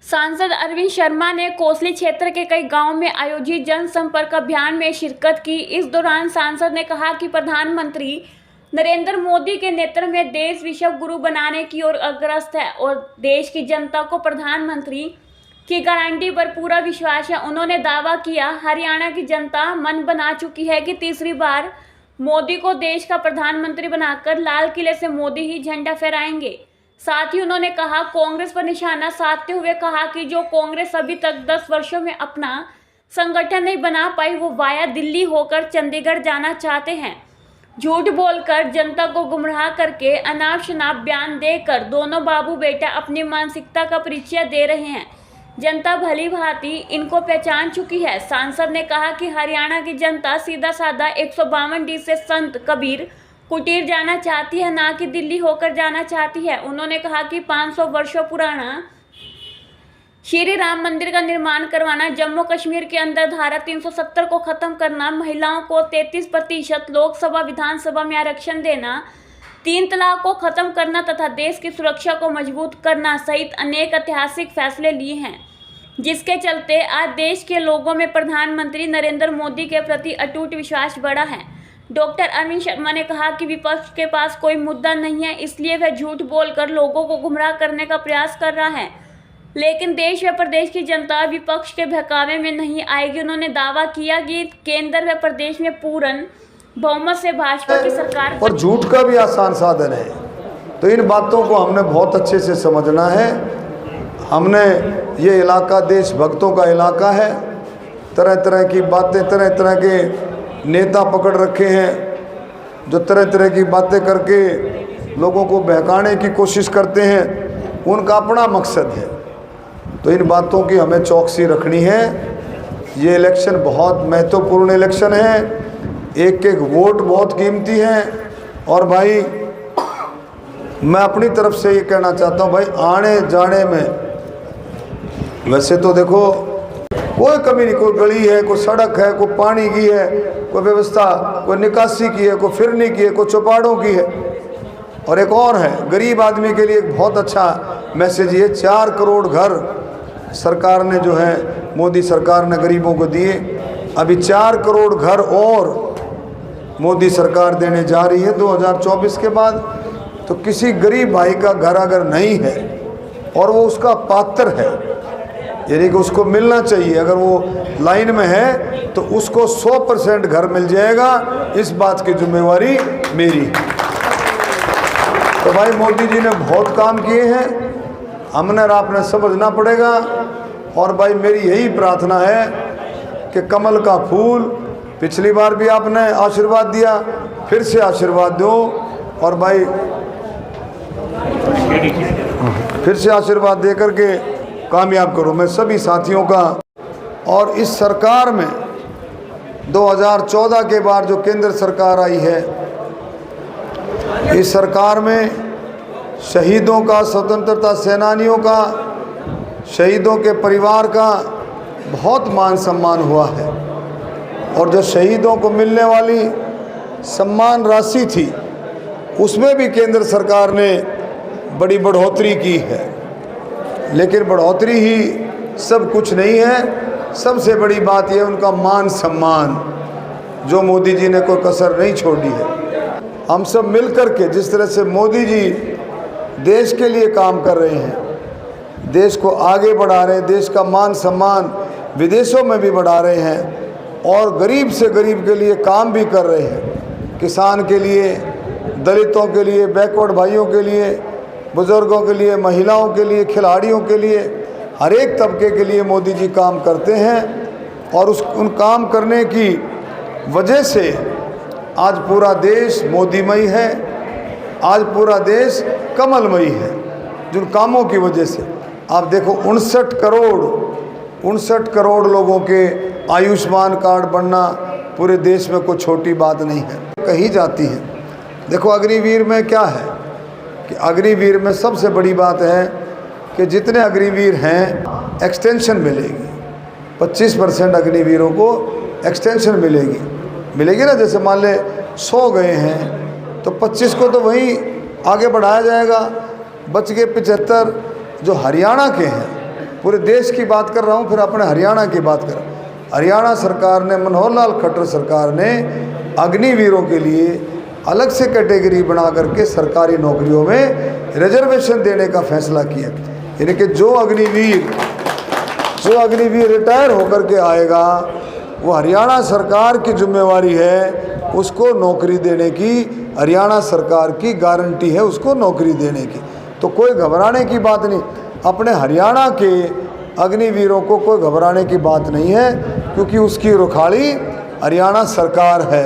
सांसद अरविंद शर्मा ने कोसली क्षेत्र के कई गांवों में आयोजित जनसंपर्क अभियान में शिरकत की। इस दौरान सांसद ने कहा कि प्रधानमंत्री नरेंद्र मोदी के नेतृत्व में देश विश्व गुरु बनाने की ओर अग्रसर है और देश की जनता को प्रधानमंत्री की गारंटी पर पूरा विश्वास है। उन्होंने दावा किया, हरियाणा की जनता मन बना चुकी है कि तीसरी बार मोदी को देश का प्रधानमंत्री बनाकर लाल किले से मोदी ही झंडा फहराएंगे। साथ ही उन्होंने कहा, कांग्रेस पर निशाना साधते हुए कहा कि जो कांग्रेस अभी तक 10 वर्षों में अपना संगठन नहीं बना पाई, वो वाया दिल्ली होकर चंडीगढ़ जाना चाहते हैं। झूठ बोलकर जनता को गुमराह करके अनाप शनाप बयान देकर दोनों बाबू बेटा अपनी मानसिकता का परिचय दे रहे हैं। जनता भली भांति इनको पहचान चुकी है। सांसद ने कहा कि हरियाणा की जनता सीधा साधा 152D से संत कबीर कुटीर जाना चाहती है, ना कि दिल्ली होकर जाना चाहती है। उन्होंने कहा कि 500 वर्षों पुराना श्री राम मंदिर का निर्माण करवाना, जम्मू कश्मीर के अंदर धारा 370 को खत्म करना, महिलाओं को 33% लोकसभा विधानसभा में आरक्षण देना, 3 तलाक को खत्म करना तथा देश की सुरक्षा को मजबूत करना सहित अनेक ऐतिहासिक फैसले लिए हैं, जिसके चलते आज देश के लोगों में प्रधानमंत्री नरेंद्र मोदी के प्रति अटूट विश्वास बढ़ा है। डॉक्टर अरविंद शर्मा ने कहा कि विपक्ष के पास कोई मुद्दा नहीं है, इसलिए वह झूठ बोलकर लोगों को गुमराह करने का प्रयास कर रहा है, लेकिन देश व प्रदेश की जनता विपक्ष के बहकावे में नहीं आएगी। उन्होंने दावा किया कि केंद्र व प्रदेश में पूर्ण बहुमत से भाजपा की सरकार और झूठ का भी आसान साधन है। तो इन बातों को हमने बहुत अच्छे से समझना है। हमने ये इलाका देशभक्तों का इलाका है। तरह तरह की बातें, तरह तरह के नेता पकड़ रखे हैं जो तरह तरह की बातें करके लोगों को बहकाने की कोशिश करते हैं। उनका अपना मकसद है। तो इन बातों की हमें चौकसी रखनी है। ये इलेक्शन बहुत महत्वपूर्ण इलेक्शन है। एक एक वोट बहुत कीमती है। और भाई मैं अपनी तरफ से ये कहना चाहता हूँ, भाई आने जाने में वैसे तो देखो कोई कमी नहीं, कोई गली है, कोई सड़क है, कोई पानी की है, कोई व्यवस्था, कोई निकासी की है, कोई फिरनी की है, कोई चौपाड़ों की है। और एक और है, गरीब आदमी के लिए एक बहुत अच्छा मैसेज ये 4 करोड़ घर सरकार ने जो है मोदी सरकार ने गरीबों को दिए। अभी 4 करोड़ घर और मोदी सरकार देने जा रही है 2024 के बाद। तो किसी गरीब भाई का घर अगर नहीं है और वो उसका पात्र है, यानी कि उसको मिलना चाहिए, अगर वो लाइन में है तो उसको 100% घर मिल जाएगा। इस बात की जिम्मेवारी मेरी। तो भाई मोदी जी ने बहुत काम किए हैं, हमने और आपने समझना पड़ेगा। और भाई मेरी यही प्रार्थना है कि कमल का फूल, पिछली बार भी आपने आशीर्वाद दिया, फिर से आशीर्वाद दो। और भाई फिर से आशीर्वाद दे करके कामयाब करो मैं सभी साथियों का। और इस सरकार में 2014 के बाद जो केंद्र सरकार आई है, इस सरकार में शहीदों का, स्वतंत्रता सेनानियों का, शहीदों के परिवार का बहुत मान सम्मान हुआ है। और जो शहीदों को मिलने वाली सम्मान राशि थी, उसमें भी केंद्र सरकार ने बड़ी बढ़ोतरी की है। लेकिन बढ़ोतरी ही सब कुछ नहीं है। सबसे बड़ी बात यह उनका मान सम्मान, जो मोदी जी ने कोई कसर नहीं छोड़ी है। हम सब मिलकर के जिस तरह से मोदी जी देश के लिए काम कर रहे हैं, देश को आगे बढ़ा रहे हैं, देश का मान सम्मान विदेशों में भी बढ़ा रहे हैं और गरीब से गरीब के लिए काम भी कर रहे हैं, किसान के लिए, दलितों के लिए, बैकवर्ड भाइयों के लिए, बुज़ुर्गों के लिए, महिलाओं के लिए, खिलाड़ियों के लिए, हर एक तबके के लिए मोदी जी काम करते हैं। और उन काम करने की वजह से आज पूरा देश मोदीमयी है, आज पूरा देश कमलमयी है। जिन कामों की वजह से आप देखो 59 करोड़ लोगों के आयुष्मान कार्ड बनना पूरे देश में कोई छोटी बात नहीं है, कही जाती है। देखो अग्निवीर में क्या है कि अग्निवीर में सबसे बड़ी बात है कि जितने अग्निवीर हैं एक्सटेंशन मिलेगी। 25% अग्निवीरों को एक्सटेंशन मिलेगी ना। जैसे मान ले 100 गए हैं तो 25 को तो वहीं आगे बढ़ाया जाएगा। बच गए 75 जो हरियाणा के हैं पूरे देश की बात कर रहा हूँ, फिर अपने हरियाणा की बात कर। हरियाणा सरकार ने, मनोहर लाल खट्टर सरकार ने अग्निवीरों के लिए अलग से कैटेगरी बना करके सरकारी नौकरियों में रिजर्वेशन देने का फैसला किया। यानी कि जो अग्निवीर रिटायर होकर के आएगा, वो हरियाणा सरकार की जिम्मेवारी है उसको नौकरी देने की, हरियाणा सरकार की गारंटी है उसको नौकरी देने की। तो कोई घबराने की बात नहीं, अपने हरियाणा के अग्निवीरों को कोई घबराने की बात नहीं है, क्योंकि उसकी रुखाड़ी हरियाणा सरकार है,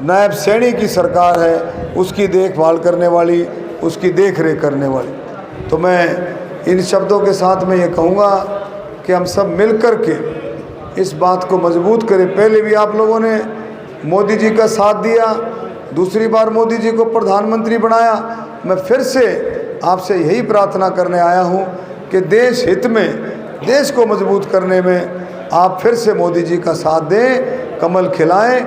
नायब सैनी की सरकार है, उसकी देखभाल करने वाली, उसकी देखरेख करने वाली। तो मैं इन शब्दों के साथ में ये कहूँगा कि हम सब मिलकर के इस बात को मजबूत करें। पहले भी आप लोगों ने मोदी जी का साथ दिया, दूसरी बार मोदी जी को प्रधानमंत्री बनाया। मैं फिर से आपसे यही प्रार्थना करने आया हूँ कि देश हित में, देश को मजबूत करने में आप फिर से मोदी जी का साथ दें, कमल खिलाएं।